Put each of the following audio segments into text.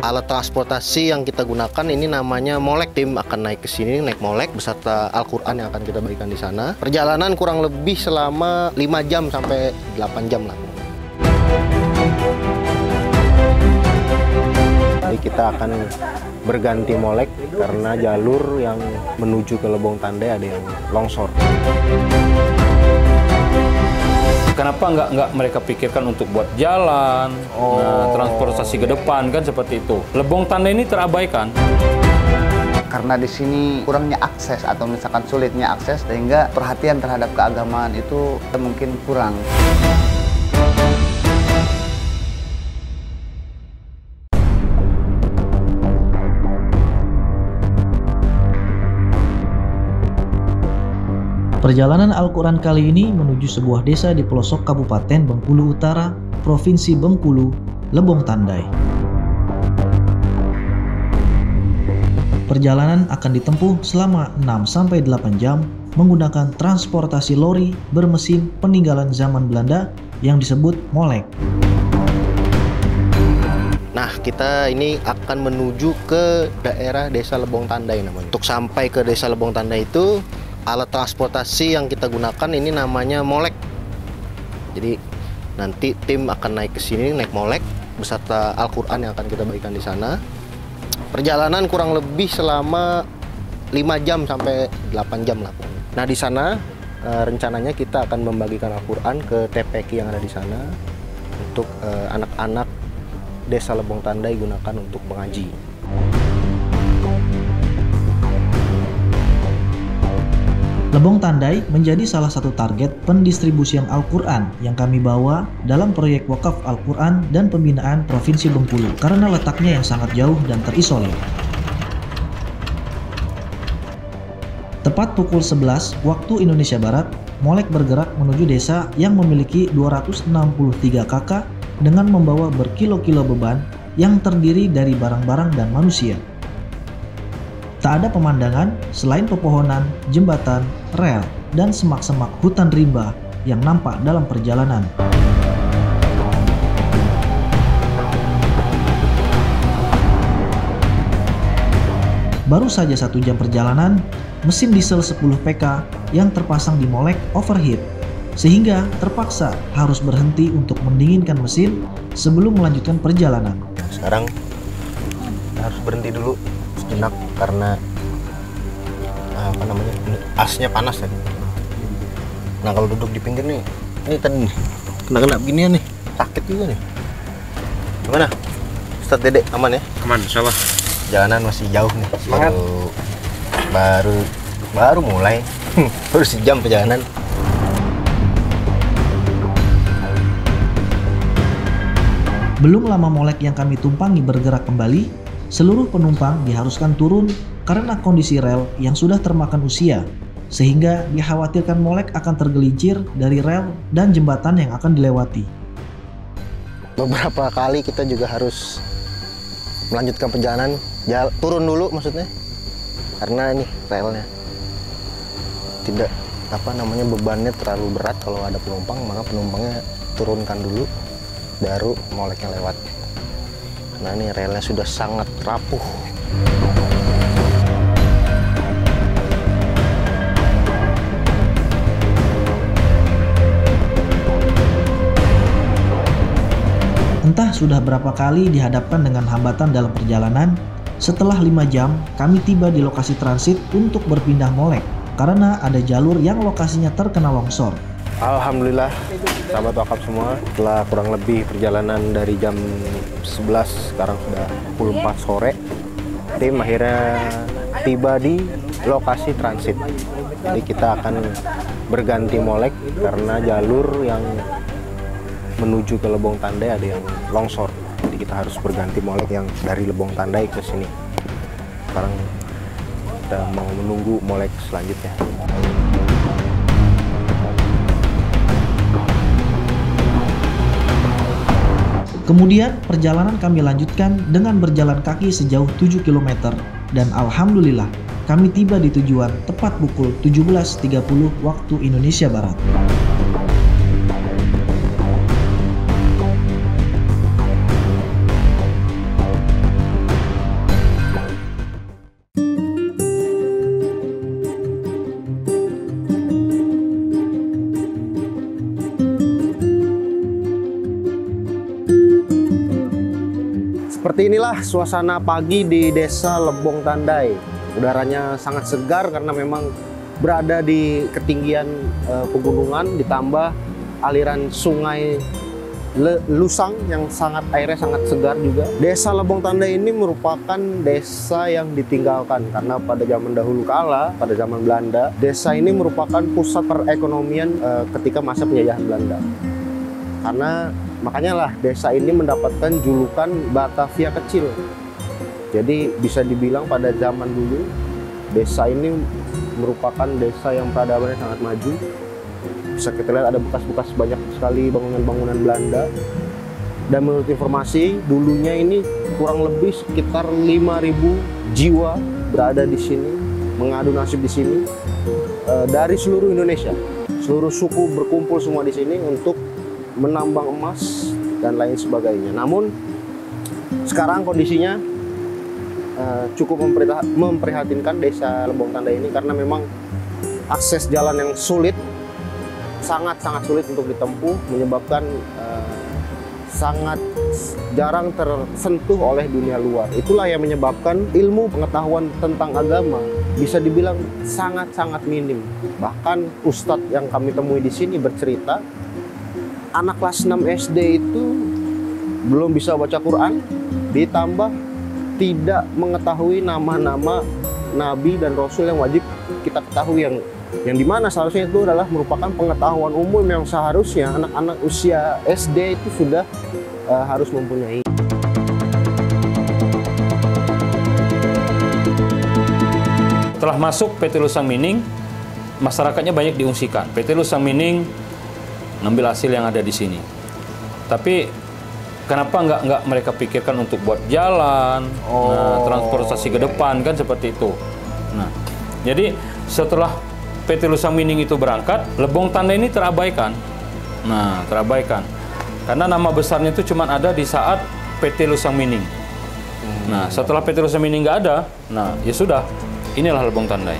Alat transportasi yang kita gunakan ini namanya molek. Tim akan naik ke sini, naik molek beserta Al-Quran yang akan kita bagikan di sana. Perjalanan kurang lebih selama 5 jam sampai 8 jam lah. Jadi kita akan berganti molek karena jalur yang menuju ke Lebong Tandai ada yang longsor. Kenapa nggak mereka pikirkan untuk buat jalan, transportasi ke depan kan seperti itu. Lebong Tandai ini terabaikan. Karena di sini kurangnya akses atau misalkan sulitnya akses sehingga perhatian terhadap keagamaan itu mungkin kurang. Perjalanan Al-Quran kali ini menuju sebuah desa di pelosok Kabupaten Bengkulu Utara, Provinsi Bengkulu, Lebong Tandai. Perjalanan akan ditempuh selama 6-8 jam menggunakan transportasi lori bermesin peninggalan zaman Belanda yang disebut molek. Nah, kita ini akan menuju ke daerah Desa Lebong Tandai namanya. Untuk sampai ke Desa Lebong Tandai itu, alat transportasi yang kita gunakan ini namanya molek. Jadi nanti tim akan naik ke sini, naik molek beserta Al-Quran yang akan kita bagikan di sana. Perjalanan kurang lebih selama 5 jam sampai 8 jam lah. Nah, di sana rencananya kita akan membagikan Al-Quran ke TPQ yang ada di sana untuk anak-anak Desa Lebong Tandai gunakan untuk mengaji. Lebong Tandai menjadi salah satu target pendistribusian Al-Quran yang kami bawa dalam proyek wakaf Al-Quran dan pembinaan Provinsi Bengkulu karena letaknya yang sangat jauh dan terisolir. Tepat pukul 11 waktu Indonesia Barat, molek bergerak menuju desa yang memiliki 263 kakak dengan membawa berkilo-kilo beban yang terdiri dari barang-barang dan manusia. Tak ada pemandangan selain pepohonan, jembatan, rel, dan semak-semak hutan rimba yang nampak dalam perjalanan. Baru saja 1 jam perjalanan, mesin diesel 10 PK yang terpasang di molek overheat, sehingga terpaksa harus berhenti untuk mendinginkan mesin sebelum melanjutkan perjalanan. Sekarang kita harus berhenti dulu sejenak karena asnya panas ya. Nah, kalau duduk di pinggir nih, ini tadi nih, kena beginian nih, sakit juga nih. Gimana? Ustadz Dedek aman ya? Aman, insyaallah. Jalanan masih jauh nih. Semangat. Baru mulai. Baru sejam perjalanan. Belum lama molek yang kami tumpangi bergerak kembali, seluruh penumpang diharuskan turun karena kondisi rel yang sudah termakan usia, sehingga dikhawatirkan molek akan tergelincir dari rel dan jembatan yang akan dilewati. Beberapa kali kita juga harus melanjutkan perjalanan, turun dulu maksudnya, karena ini relnya tidak bebannya terlalu berat. Kalau ada penumpang, maka penumpangnya turunkan dulu, baru moleknya lewat. Nah, ini relnya sudah sangat rapuh. Entah sudah berapa kali dihadapkan dengan hambatan dalam perjalanan, setelah 5 jam kami tiba di lokasi transit untuk berpindah molek karena ada jalur yang lokasinya terkena longsor. Alhamdulillah, sahabat wakaf semua, setelah kurang lebih perjalanan dari jam 11, sekarang sudah pukul 4 sore, tim akhirnya tiba di lokasi transit. Jadi kita akan berganti molek karena jalur yang menuju ke Lebong Tandai ada yang longsor. Jadi kita harus berganti molek yang dari Lebong Tandai ke sini. Sekarang kita mau menunggu molek selanjutnya. Kemudian perjalanan kami lanjutkan dengan berjalan kaki sejauh 7 km dan alhamdulillah kami tiba di tujuan tepat pukul 17.30 waktu Indonesia Barat. Seperti inilah suasana pagi di Desa Lebong Tandai. Udaranya sangat segar karena memang berada di ketinggian pegunungan, ditambah aliran sungai Lusang yang airnya sangat segar juga. Desa Lebong Tandai ini merupakan desa yang ditinggalkan karena pada zaman dahulu kala, pada zaman Belanda, desa ini merupakan pusat perekonomian ketika masa penjajahan Belanda. Karena makanya lah desa ini mendapatkan julukan Batavia Kecil. Jadi bisa dibilang pada zaman dulu desa ini merupakan desa yang peradabannya sangat maju. Bisa kita lihat ada bekas-bekas banyak sekali bangunan-bangunan Belanda. Dan menurut informasi dulunya ini kurang lebih sekitar 5.000 jiwa berada di sini, mengadu nasib di sini dari seluruh Indonesia. Seluruh suku berkumpul semua di sini untuk menambang emas dan lain sebagainya. Namun sekarang kondisinya cukup memprihatinkan Desa Lebong Tandai ini karena memang akses jalan yang sulit, sangat-sangat sulit untuk ditempuh, menyebabkan sangat jarang tersentuh oleh dunia luar. Itulah yang menyebabkan ilmu pengetahuan tentang agama bisa dibilang sangat-sangat minim. Bahkan ustadz yang kami temui di sini bercerita, anak kelas 6 SD itu belum bisa baca Quran, ditambah tidak mengetahui nama-nama nabi dan rasul yang wajib kita ketahui, yang dimana seharusnya itu adalah merupakan pengetahuan umum yang seharusnya anak-anak usia SD itu sudah harus mempunyai. Setelah masuk PT Lusang Mining, masyarakatnya banyak diungsikan. PT Lusang Mining ngambil hasil yang ada di sini. Tapi kenapa nggak mereka pikirkan untuk buat jalan, transportasi ke depan kan seperti itu. Nah, jadi setelah PT Lusang Mining itu berangkat, Lebong Tandai ini terabaikan. Nah, terabaikan. Karena nama besarnya itu cuma ada di saat PT Lusang Mining. Nah, setelah PT Lusang Mining nggak ada, nah ya sudah, inilah Lebong Tandai.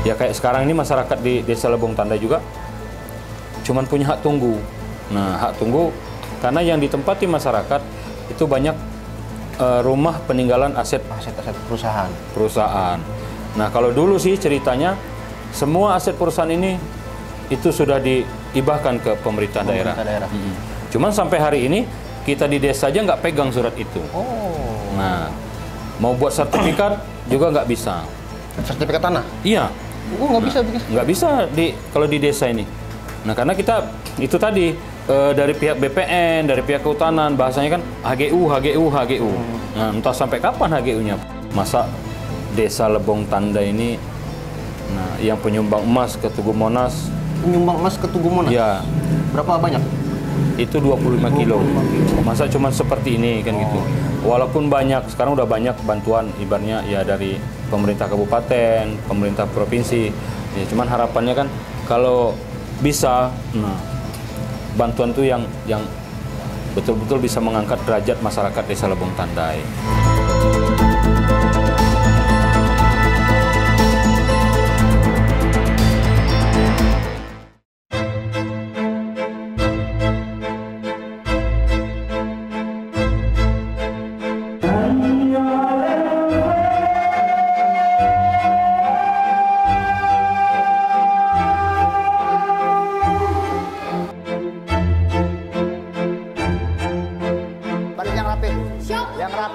Ya kayak sekarang ini masyarakat di Desa Lebong Tandai juga cuma punya hak tunggu. Nah, hak tunggu karena yang ditempati masyarakat itu banyak rumah peninggalan aset perusahaan. Nah, kalau dulu sih ceritanya semua aset perusahaan ini itu sudah dihibahkan ke pemerintah daerah. Cuman sampai hari ini kita di desa aja nggak pegang surat itu. Nah, mau buat sertifikat juga nggak bisa. Sertifikat tanah? Iya. Nggak bisa bikin. Nggak bisa kalau di desa ini. Nah, karena kita itu tadi dari pihak BPN, dari pihak kehutanan, bahasanya kan HGU. Nah, entah sampai kapan HGU-nya. Masa Desa Lebong Tandai ini, nah, yang penyumbang emas ke Tugu Monas. Penyumbang emas ke Tugu Monas? Ya. Berapa banyak? Itu 25 kilo. Masa cuma seperti ini kan gitu. Walaupun banyak, sekarang udah banyak bantuan ibaratnya ya dari pemerintah kabupaten, pemerintah provinsi. Ya, cuman harapannya kan kalau bisa, nah, bantuan tuh yang betul-betul bisa mengangkat derajat masyarakat Desa Lebong Tandai.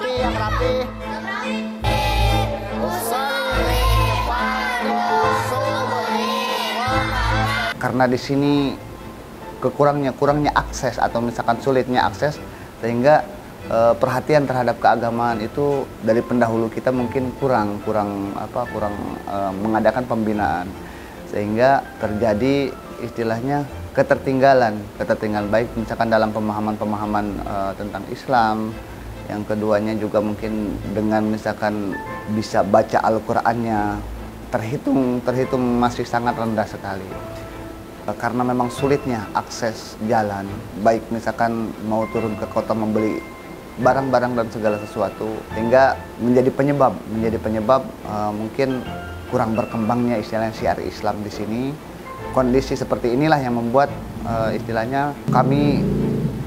Yang rapi. Karena di sini kurangnya akses atau misalkan sulitnya akses, sehingga perhatian terhadap keagamaan itu dari pendahulu kita mungkin kurang mengadakan pembinaan, sehingga terjadi istilahnya ketertinggalan baik misalkan dalam pemahaman tentang Islam. Yang keduanya juga mungkin dengan misalkan bisa baca Al-Qur'annya terhitung masih sangat rendah sekali. Karena memang sulitnya akses jalan, baik misalkan mau turun ke kota membeli barang-barang dan segala sesuatu, hingga menjadi penyebab mungkin kurang berkembangnya istilahnya syiar Islam di sini. Kondisi seperti inilah yang membuat istilahnya kami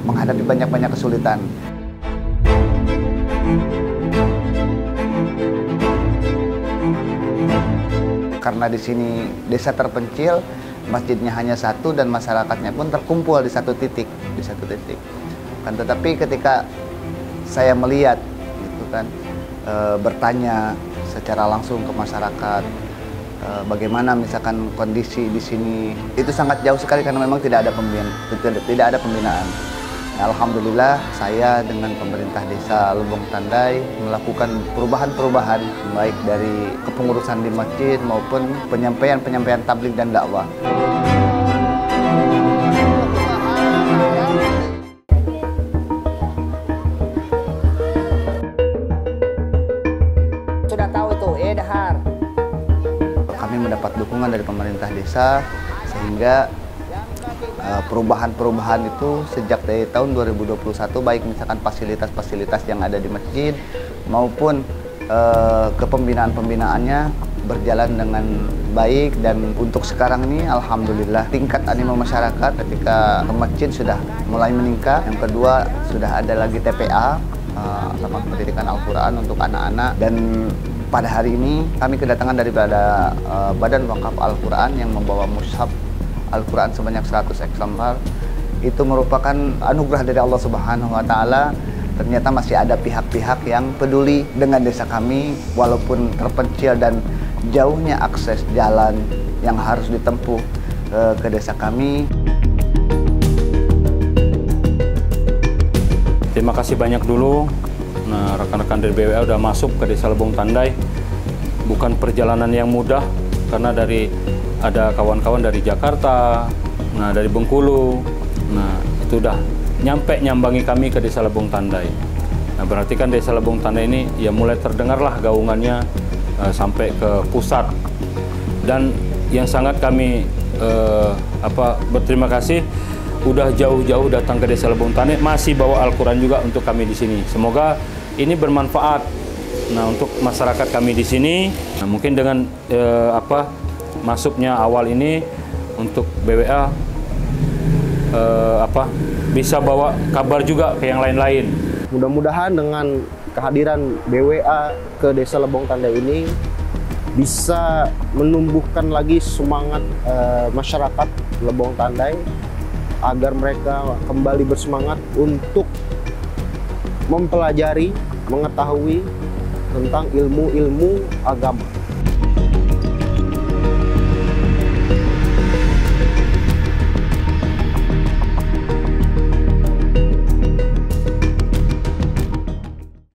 menghadapi banyak-banyak kesulitan. Karena di sini desa terpencil, masjidnya hanya satu dan masyarakatnya pun terkumpul di satu titik, Kan tetapi ketika saya melihat, gitu kan, bertanya secara langsung ke masyarakat, bagaimana misalkan kondisi di sini, itu sangat jauh sekali karena memang tidak ada pembinaan. Nah, alhamdulillah saya dengan pemerintah desa Lebong Tandai melakukan perubahan-perubahan baik dari kepengurusan di masjid maupun penyampaian tabligh dan dakwah. Sudah tahu itu, Dahar. Kami mendapat dukungan dari pemerintah desa sehingga perubahan-perubahan itu sejak dari tahun 2021 baik misalkan fasilitas-fasilitas yang ada di masjid maupun kepembinaan-pembinaannya berjalan dengan baik, dan untuk sekarang ini alhamdulillah tingkat animo masyarakat ketika ke masjid sudah mulai meningkat. Yang kedua, sudah ada lagi TPA sama pendidikan Al-Quran untuk anak-anak, dan pada hari ini kami kedatangan daripada Badan Wakaf Al-Quran yang membawa mushaf Al-Quran sebanyak 100 eksemplar. Itu merupakan anugerah dari Allah Subhanahu wa Ta'ala. Ternyata masih ada pihak-pihak yang peduli dengan desa kami walaupun terpencil dan jauhnya akses jalan yang harus ditempuh ke desa kami. Terima kasih banyak dulu. Nah, rekan-rekan dari BWA udah masuk ke Desa Lebong Tandai. Bukan perjalanan yang mudah karena ada kawan-kawan dari Jakarta, nah dari Bengkulu, nah itu udah nyambangi kami ke Desa Lebong Tandai. Nah berarti kan Desa Lebong Tandai ini ya mulai terdengarlah gaungannya sampai ke pusat. Dan yang sangat kami berterima kasih udah jauh-jauh datang ke Desa Lebong Tandai, masih bawa Al-Quran juga untuk kami di sini. Semoga ini bermanfaat. Nah untuk masyarakat kami di sini, nah, mungkin dengan masuknya awal ini untuk BWA bisa bawa kabar juga ke yang lain-lain. Mudah-mudahan dengan kehadiran BWA ke Desa Lebong Tandai ini bisa menumbuhkan lagi semangat masyarakat Lebong Tandai agar mereka kembali bersemangat untuk mempelajari, mengetahui tentang ilmu-ilmu agama.